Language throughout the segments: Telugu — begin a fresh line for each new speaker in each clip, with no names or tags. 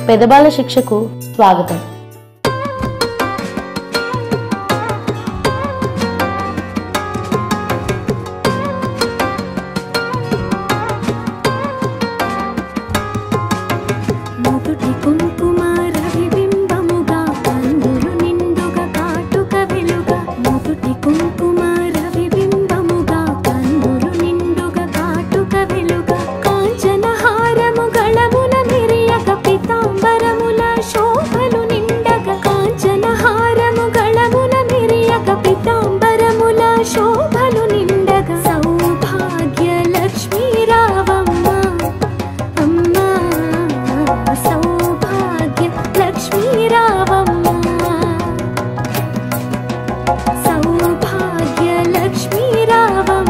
పెదబాల శిక్షకు స్వాగతం.
సౌభాగ్య లక్ష్మీ రావమ్మ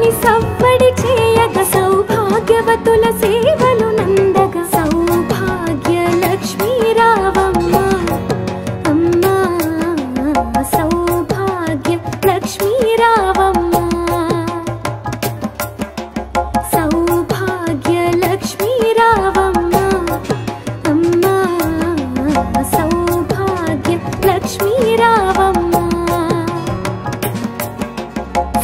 సౌఖ్యములన్నీ సవ్వడి చేయగ సౌభాగ్యవతుల సేవలు నందగ సౌభాగ్య లక్ష్మీ రావమ్మ అమ్మా సౌభాగ్య లక్ష్మీ రావమ్మ సౌభాగ్య లక్ష్మీ రావమ్మ అమ్మా సౌభాగ్య లక్ష్మీ రావమ్మ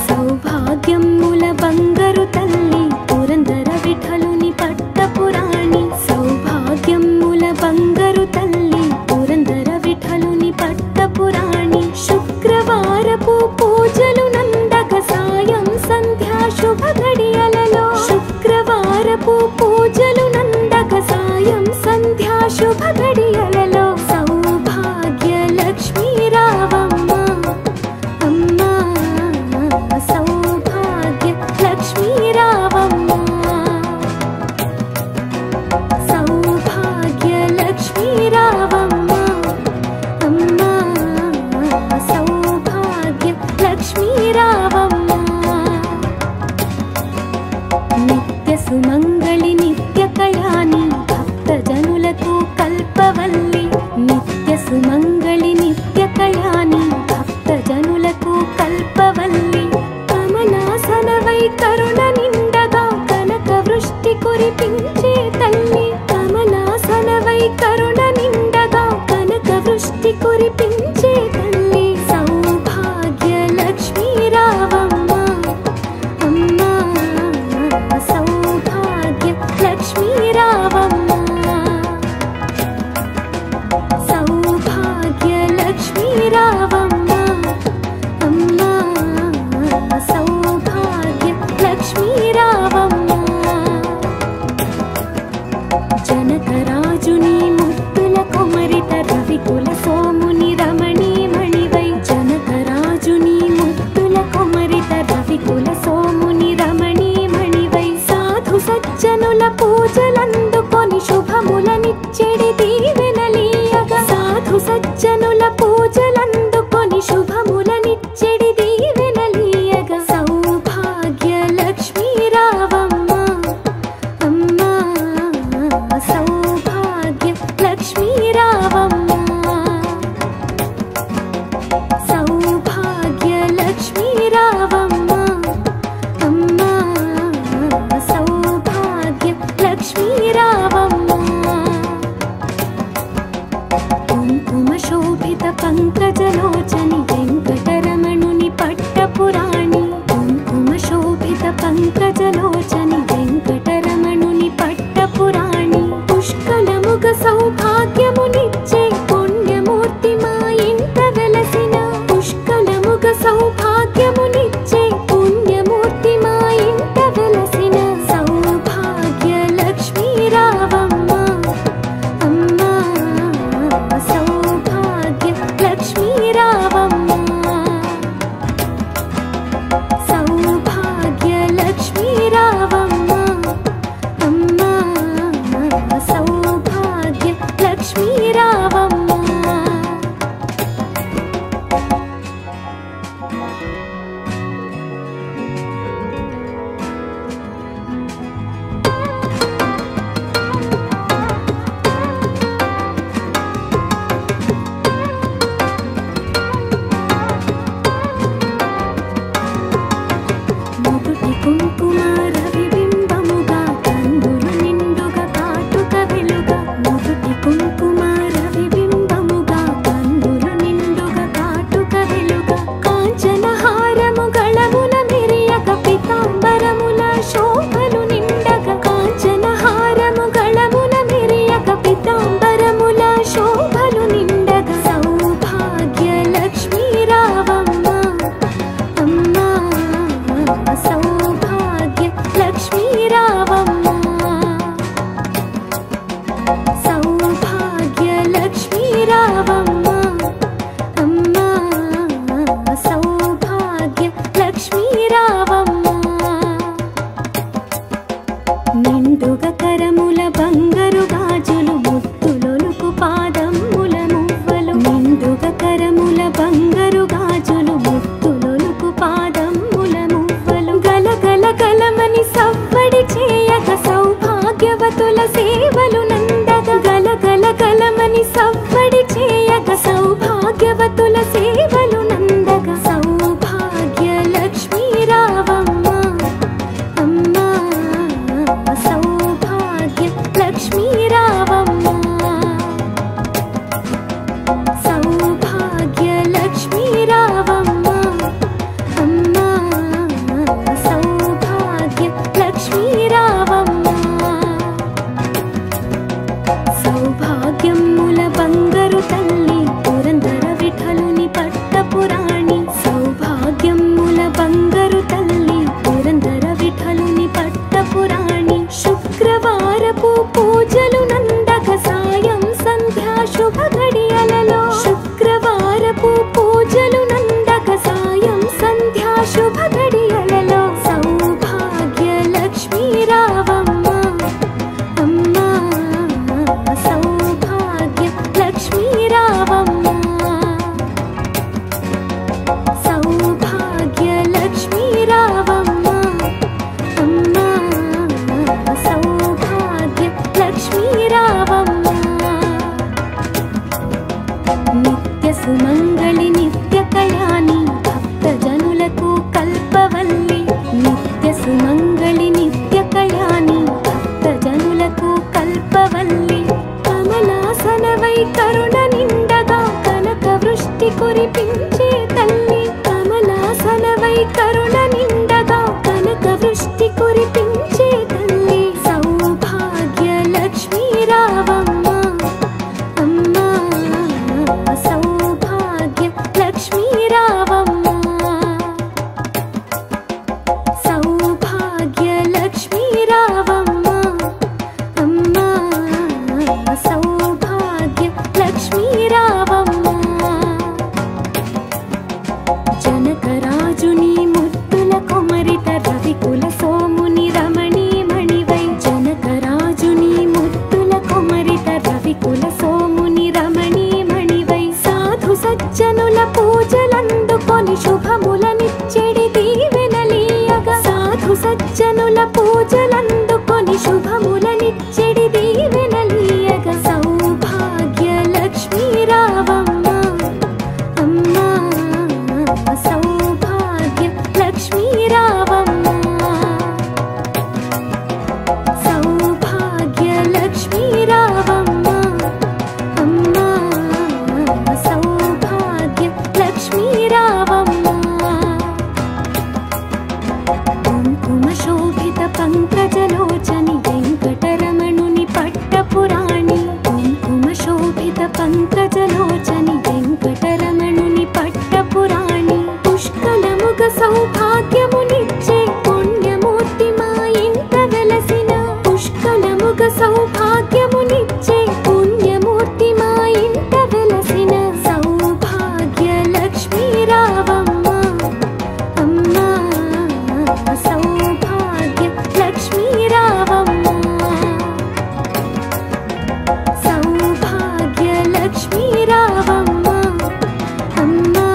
సౌభాగ్యముల బంగారు తల్లి పురందర విఠలుని పట్టపురాణి సౌభాగ్యముల బంగారు తల్లి పురందర విఠలుని పట్టపురాణి శుక్రవారపు పూజలు నందక సాయం సంధ్యా శుభ గడియలలో శుక్రవారపు పూజలు నందక సాయం సంధ్యా శుభ గడియలలో సౌభాగ్య లక్ష్మీ రావమ్మ అమ్మా సౌభాగ్య లక్ష్మీ రావమ్మ సౌభాగ్య లక్ష్మీ రావమ్మ అమ్మా సౌభాగ్య లక్ష్మీ రావమ్మ నిత్య సుమంగళి నిత్య కళ్యాణి భక్తజనులకు కల్పవల్లి నిత్య సుమంగళి నిత్య కళ్యాణి భక్తజనులకు కల్పవల్లి కమలాసనవై కరుణ నిండగా కనక వృష్టి కురిపించే తల్లి కమలాసనవై కరుణ నిండగా కనక వృష్టి కురిపించే తల్లి సౌభాగ్య లక్ష్మీ రావమ్మ అమ్మా సౌభాగ్య లక్ష్మీ రావమ్మ సౌభాగ్య లక్ష్మీ రావమ్మ అమ్మా సౌభాగ్య లక్ష్మీ రావమ్మ జనకరాజుని ముత్తుల కొమరిత రవికుల సోముని రమణీ మణివై జనకరాజుని ముత్తుల కొమరిత రవికుల సోముని రమణీ మణివై సాధు సజ్జనుల పూజలందుకొని శుభములనిచ్చెడి దీవెనలీయగా సాధు సజ్జనుల పూజలందుకొని శుభములనిచ్చెడి దీవెనలీయగా సౌభాగ్య లక్ష్మీ రావమ్మ అమ్మా సౌభాగ్య లక్ష్మీ రావమ్మ సౌభాగ్య లక్ష్మీ రావమ్మ అమ్మా సౌభాగ్య లక్ష్మీ రావమ్మ కుంకుమ శోభిత పంకజలోచని వెంకటరమణుని పట్టపురాణి కుంకుమ శోభిత పంకజలోచని వెంకటరమణుని పట్టపురాణి పుష్కలముగ సౌభాగ్యమునిచ్చే పుణ్యమూర్తి మా ఇంట వెలసిన పుష్కలముగ సౌభాగ్యమునిచ్చే పుణ్యమూర్తి మా ఇంట వెలసిన సౌభాగ్య లక్ష్మీ రావమ్మ అమ్మా సౌభాగ్య లక్ష్మీ రావమ్మ సౌభాగ్య లక్ష్మీ రావమ్మ అమ్మా సౌభాగ్య లక్ష్మీ రావమ్మ మొదటి కుంకుమ రవిబింబముగా కందులు నిండుగా కాటుక వెలుగా మొదటి కుంకుమ రవిబింబముగా కందులు నిండుగా కాటుక వెలుగా కాంచన హారము గళముల మెరియక పితాంబరముల శోభలు నిండగా కాంచన హారము గళముల మెరియక పితాంబరముల శోభలు నిండగా సౌభాగ్య లక్ష్మీ రావమ్మ అమ్మా సౌభాగ్య లక్ష్మీ రావమ్మ సౌభాగ్య లక్ష్మీ రావమ్మ అమ్మా సౌభాగ్య లక్ష్మీ రావమ్మ నిండుగా కరముల బంగారు గాజులు ముత్తులొలుకు పాదముల మువ్వలు నిండుగా కరముల బంగారు గాజులు ముత్తులొలుకు పాదముల మువ్వలు గలగల సజ్జనుల పూజలందుకొని శుభములనిచ్చెడి దీవెనలీయగ సౌభాగ్య లక్ష్మీ రావమ్మ అమ్మా సౌభాగ్య లక్ష్మీ రావమ్మ సౌభాగ్య లక్ష్మీ రావమ్మ అమ్మా సౌభాగ్య లక్ష్మీ రావమ్మ కుంకుమ శోభిత పంకజలోచని వెంకటరమణుని పట్టపురాణి కుంకుమ శోభిత పంకజలోచని వెంకటరమణుని పట్టపురాణి పుష్కలముగ సౌభాగ్యమునిచ్చే పుణ్యమూర్తి మా ఇంట వెలసిన పుష్కలముగ సౌభాగ్యమునిచ్చే పుణ్యమూర్తి మా ఇంట వెలసిన సౌభాగ్య లక్ష్మీ రావమ్మ అమ్మా సౌభాగ్య లక్ష్మీ రావమ్మ సౌభాగ్య లక్ష్మీ రావమ్మ అమ్మా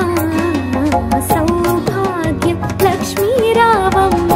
సౌభాగ్య లక్ష్మీ రావమ్మ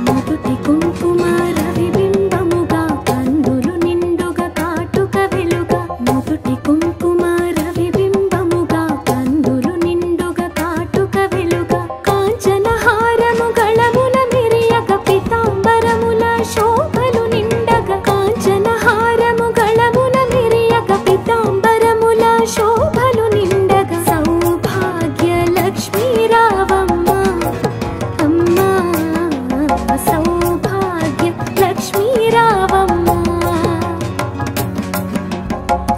నుదుటి కుంకుమ రవిబింబముగా కందులు నిండుగా కాటుక వెలుగా నుదుటి కుంకుమ రవిబింబముగా కందులు నిండుగా కాటుక వెలుగా కాంచన హారము గళముల మిరియగ పితాంబరముల శోభలు నిండగా కాంచన హారము గళముల మిరియగ పితాంబరముల శోభలు నిండగా సౌభాగ్య లక్ష్మీ రావమ్మ అమ్మా సౌభాగ్య లక్ష్మీ రావమ్మ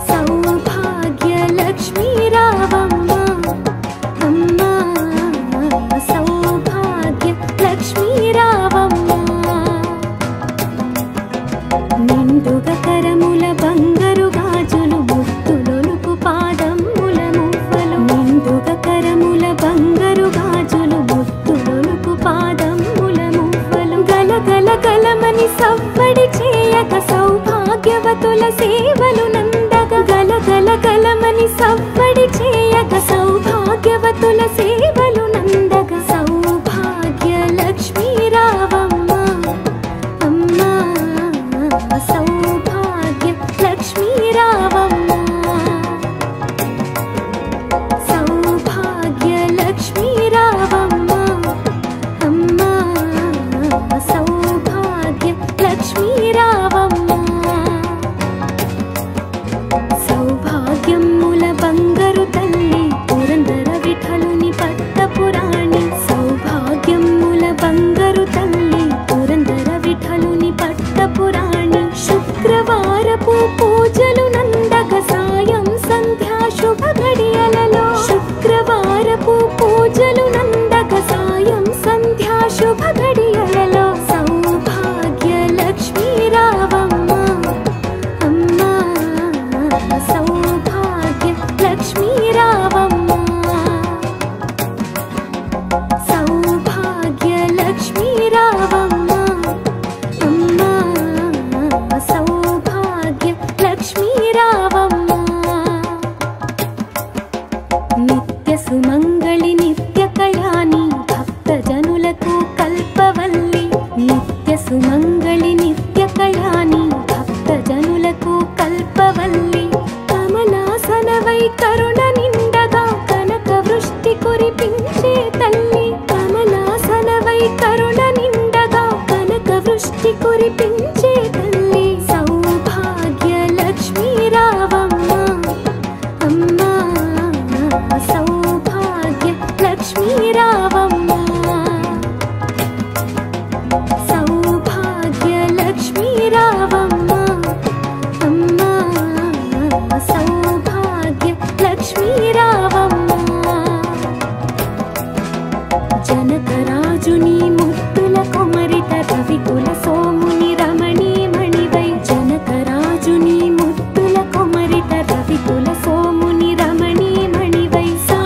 సౌభాగ్య లక్ష్మీ రావమ్మ అమ్మా సౌభాగ్య లక్ష్మీ రావమ్మ నిండుగా కరముల బంగారు గాజులు ముత్తులొలుకు పాదముల మువ్వలు నిండుగా కరముల బంగారు గాజులు ముత్తులొలుకు పాదముల మువ్వలు గలగల గలమని సవ్వడి చేయక సౌభాగ్యవతుల సేవలు నందగ గలగల గలమని సవ్వడి చేయక సౌభాగ్యవతుల సేవలు నందగ సౌభాగ్య లక్ష్మీ రావమ్మ అమ్మా సౌభాగ్య లక్ష్మీ రావమ్మ సౌభాగ్య లక్ష్మీ రావమ్మ అమ్మా సౌభాగ్య లక్ష్మీ రావమ్మ సౌభాగ్యముల బంగారు తల్లి పురందర విఠలుని పట్టపురాణి సౌభాగ్యముల బంగారు తల్లి పురందర విఠలుని పట్టపురాణి శుక్రవారపు పూజలు నందక సాయం సంధ్యా శుభ గడియలలో శుక్రవారపు పూజలు నందక సాయం సంధ్యా శుభ గడియలలో సౌభాగ్య లక్ష్మీ రావమ్మ అమ్మా సౌభాగ్య లక్ష్మీ రావమ్మ సౌభాగ్య లక్ష్మీ రావమ్మ అమ్మా సౌభాగ్య లక్ష్మీ రావమ్మ నిత్య సుమంగళి నిత్య కళ్యాణి భక్త జనులకు కల్పవల్లి నిత్య సుమంగళి నిత్య కళ్యాణి భక్త జనులకు కల్పవల్లి కమలాసనవై కరుణ నిండగా కనక వృష్టి కురిపించే తల్లి కమలాసనవై కరుణ నిండగా కనక వృష్టి కురిపించే తల్లి సౌభాగ్య లక్ష్మీ రావమ్మ అమ్మా సౌభాగ్య లక్ష్మీ రావమ్మ సౌభాగ్య లక్ష్మీ రావమ్మ అమ్మా సౌభాగ్య లక్ష్మీ రావమ్మ జనకరాజుని ముత్తుల కొమరిట రవికుల సోముని రమణీ మణివై జనకరాజుని ముత్తుల కొమరిట రవికుల సోముని రమణీ మణివై సా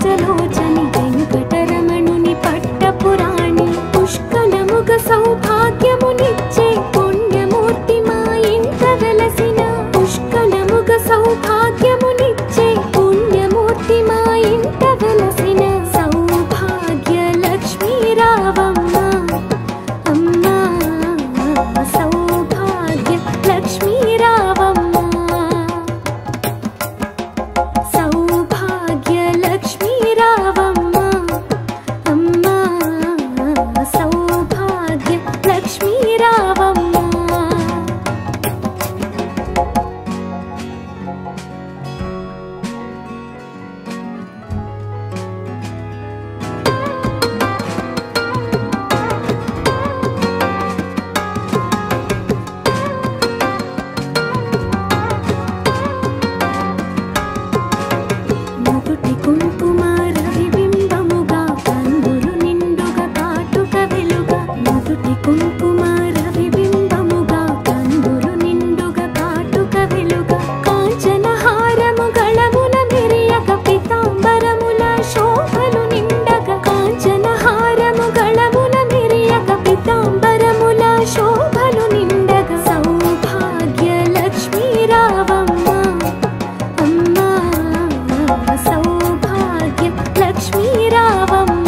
పంకజలోచని వెంకటరమణుని పట్టపురాణి పుష్కలముగ సౌభాగ్యమునిచ్చే పుణ్యమూర్తి మా ఇంట వెలసిన పుష్కలముగ సౌభాగ్యమునిచ్చే పుణ్యమూర్తి మా ఇంట వెలసిన సౌభాగ్య లక్ష్మీ రావమ్మ అమ్మా సౌభాగ్య లక్ష్మీ రావమ్మ సౌభాగ్య లక్ష్మీ రావమ్మ అమ్మా సౌభాగ్య లక్ష్మీ రావమ్మ నుదుటి కుంకుమ రవిబింబముగా కందులు నిండుగా కాటుక వెలుగా నుదుటి కుంకుమ రవిబింబముగా కందులు నిండుగా కాటుక వెలుగా కాంచన హారము గళమున మెరియక పీతాంబరముల శోభలు నిండగా కాంచన హారము గళమున మెరియక పీతాంబరముల శోభలు నిండగా సౌభాగ్య లక్ష్మీ రావమ్మ అమ్మా సౌభాగ్య లక్ష్మీ రావమ్మ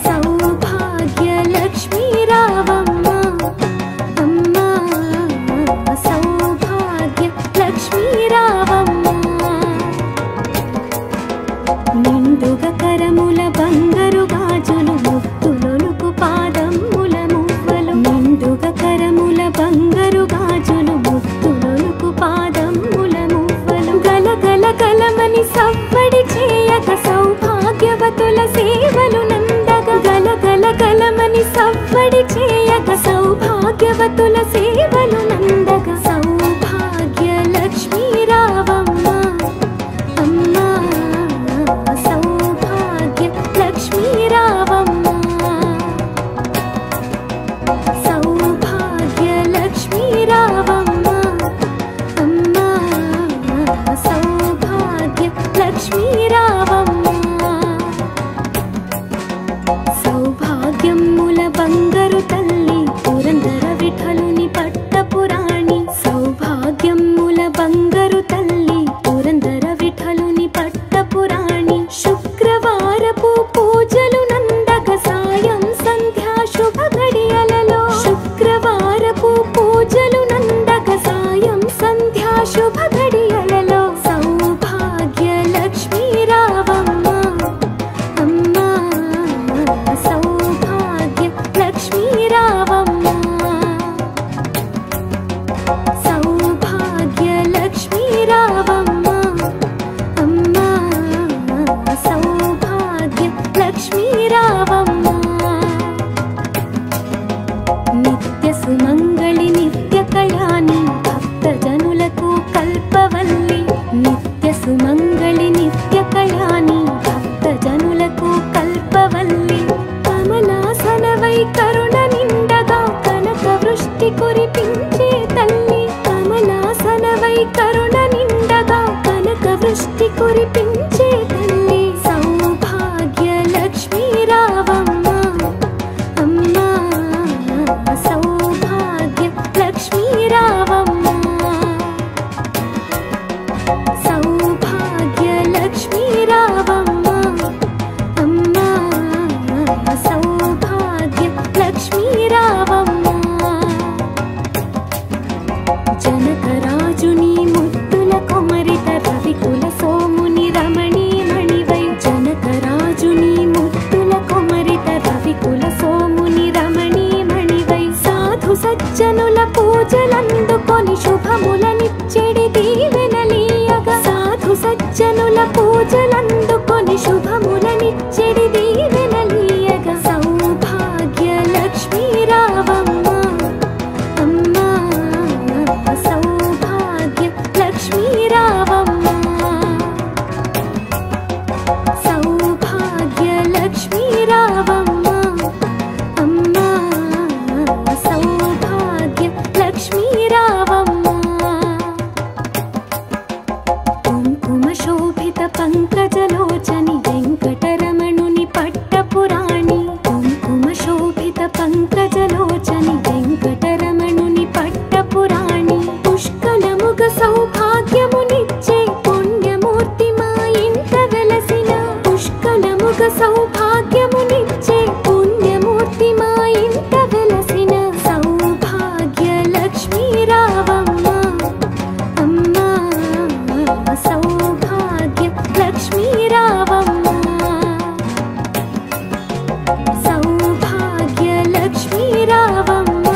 సౌభాగ్య లక్ష్మీ రావమ్మ అమ్మా సౌభాగ్య లక్ష్మీ రావమ్మ నిండుగా కరముల బంగారు గాజులు ముత్తులొలుకు పాదముల మువ్వలు నిండుగా కరముల బంగారు గాజులు ముత్తులొలుకు పాదముల మువ్వలు గలగల గలమని సవ్వడి చేయక సౌభాగ్యవతుల సేవలు నందగా గలగల గలమని సవ్వడి చేయక సౌభాగ్యవతుల సేవలు నందగా సౌభాగ్య లక్ష్మీ రావమ్మ అమ్మా సౌభాగ్య లక్ష్మీ రావమ్మ సౌభాగ్య లక్ష్మీ రావమ్మ అమ్మా సౌభాగ్య లక్ష్మీ రావమ్మ సౌభాగ్యముల బంగారు తల్లి పురందర విఠలుని పట్టపురాణి సౌభాగ్యముల బంగారు తల్లి పురందర విఠలుని పట్టపురాణి శుక్రవారపు పూజలు నందక సాయం సంధ్యా శుభ గడియలలో శుక్రవారపు పూజలు నందక సాయం సంధ్యా శుభ గడియలలో సౌభాగ్య లక్ష్మీ రావమ్మ అమ్మా సౌభాగ్య లక్ష్మీ రావమ్మ సౌభాగ్య లక్ష్మీ రావమ్మ అమ్మా సౌభాగ్య లక్ష్మీ రావమ్మ నిత్య సుమంగళి నిత్య కళ్యాణి భక్తజనులకు కల్పవల్లి నిత్య సుమంగళి నిత్య కళ్యాణి భక్తజనులకు కల్పవల్లి కమలాసనవై కరుణ నిండగా కనక వృష్టి కురిపించే తల్లి కమలాసనవై కరుణ నిండగా కనక వృష్టి కురిపించే తల్లి సౌభాగ్య లక్ష్మీ రావమ్మ అమ్మా సౌభాగ్య లక్ష్మీ రావమ్మ సౌభాగ్య లక్ష్మీ రావమ్మ అమ్మా సౌభాగ్య లక్ష్మీ రావమ్మ జనకరాజుని ముద్దుల కొమరిత రవికుల సోముని రమణీ మణివై జనకరాజుని ముద్దుల కొమరిత రవికుల సోముని రమణీ మణివై సాధు సజ్జనుల పూజలందుకొని శుభములనిచ్చెడి దీవెనలీయగా సాధు సజ్జనుల పూజలందుకొని శుభములనిచ్చెడి దీవెనలీయగా సౌభాగ్య లక్ష్మీ రావమ్మ అమ్మా సౌభాగ్య లక్ష్మీ రావమ్మ సౌభాగ్య లక్ష్మీ రావమ్మ అమ్మా సౌభాగ్య లక్ష్మీ రావమ్మ కుంకుమ శోభిత పంకజలోచని వెంకటరమణుని పట్టపురాణి కుంకుమ శోభిత పంకజలోచని వెంకటరమణుని పట్టపురాణి పుష్కలముగ సౌభాగ్యమునిచ్చే పుణ్యమూర్తి మా ఇంట వెలసిన పుష్కలముగ సౌభాగ్యమునిచ్చే పుణ్యమూర్తి మా ఇంట వెలసిన సౌభాగ్య లక్ష్మీ రావమ్మ అమ్మా సౌభాగ్య లక్ష్మీ రావమ్మ సౌభాగ్య లక్ష్మీ రావమ్మ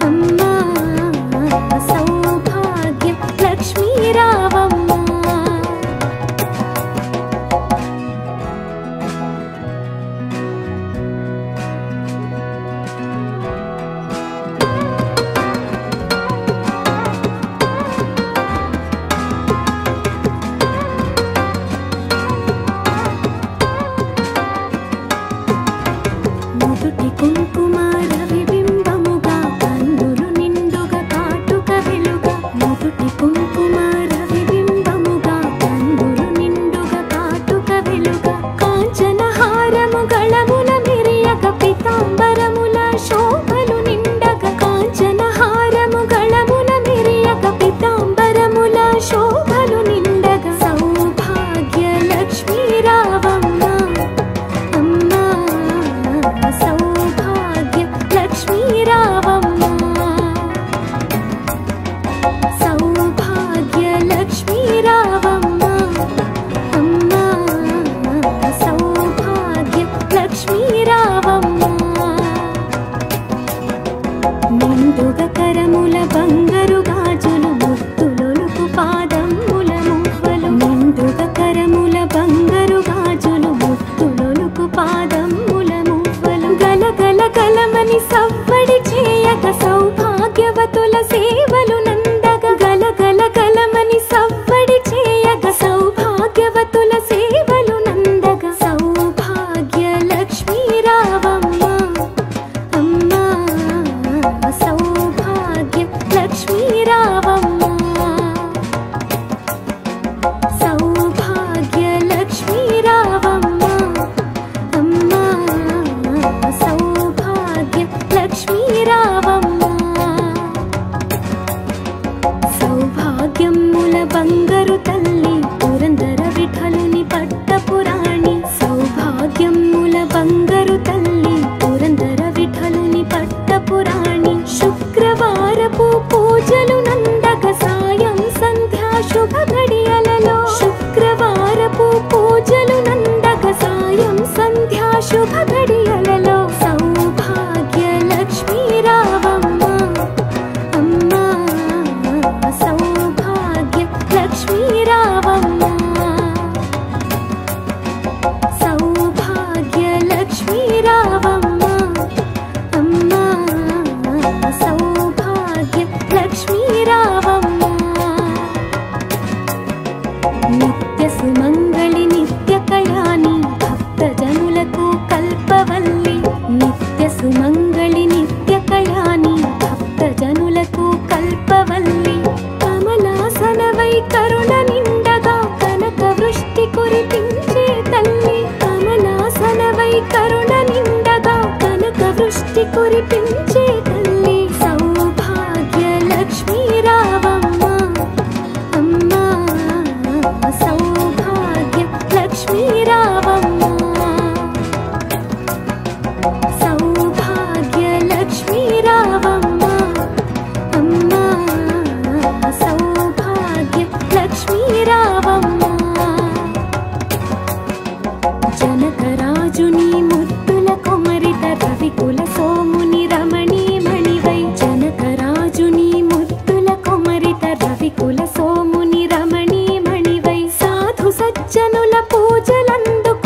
అమ్మా సౌభాగ్య లక్ష్మీ రావమ్మ నుదుటి కుంకుమ రవిబింబముగా కన్నులు నిండుగా కాటుక వెలుగా నుదుటి కుంకుమ రవిబింబముగా కన్నులు నిండుగా కాటుక వెలుగా కాంచన హారము గళముల మిరియగ పీతాంబరముల శోభలు నిండగా కాంచన హారము గళముల మిరియగ పీతాంబరముల శోభలు నిండగా సౌభాగ్య లక్ష్మీ రావమ్మ అమ్మా సౌభాగ్య లక్ష్మీ రావమ్మ సౌభాగ్య లక్ష్మీ రావమ్మ అమ్మా సౌభాగ్య లక్ష్మీ రావమ్మ నిండుగ కరముల బంగారు గాజులు ముత్తులొలుకు పాదముల మువ్వలు నిండుగ కరముల బంగారు గాజులు ముత్తులొలుకు పాదముల మువ్వలు గలగల గలమని సవ్వడి చేయక సౌభాగ్యవతుల సేవలు నందగ గలగల గలమని సవ్వడి చేయక సౌభాగ్యవతుల సేవలు నందగ సౌభాగ్య లక్ష్మీ రావమ్మ అమ్మా సౌభాగ్య లక్ష్మీ రావమ్మ సౌభాగ్య లక్ష్మీ రావమ్మ అమ్మా సౌభాగ్య లక్ష్మీ రావమ్మ సౌభాగ్యముల బంగారు తల్లి పురందర విఠలుని పట్టపురాణి సౌభాగ్యముల బంగారు తల్లి పురందర విఠలుని పట్టపురాణి శుక్రవారపు పూజలు నందక సాయం సంధ్యా శుభ ఘడియలలో శుక్రవారపు పూజలు నందక సాయం సంధ్యా శుభ ఘడియలలో సౌభాగ్య లక్ష్మీ రావమ్మ అమ్మా సౌభాగ్య లక్ష్మీ రావమ్మ సౌభాగ్య లక్ష్మీ రావమ్మ అమ్మా సౌభాగ్య లక్ష్మీ రావమ్మ నిత్య సుమంగళి నిత్య కళ్యాణి భక్త జనులకు కల్పవల్లి నిత్య సుమంగళి నిత్య కళ్యాణి భక్త జనులకు కల్పవల్లి కమలాసనవై కరుణ నిండగా కనక వృష్టి కురిపించే తల్లి కమలాసనవై కరుణ నిండగా కనక వృష్టి కురిపించే తల్లి సౌభాగ్య లక్ష్మీ రావమ్మ అమ్మా సౌభాగ్య లక్ష్మీ రావమ్మ సౌభాగ్య లక్ష్మీ రావమ్మ అమ్మా సౌభాగ్య లక్ష్మీ రావమ్మ జనకరాజుని ముద్దుల కొమరిత రవికుల సోముని రమణీ మణివై జనకరాజుని ముద్దుల కొమరిత రవికుల సోముని రమణీ మణివై సాధు సజ్జనుల పూజలందుకు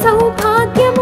సౌభాగ్యం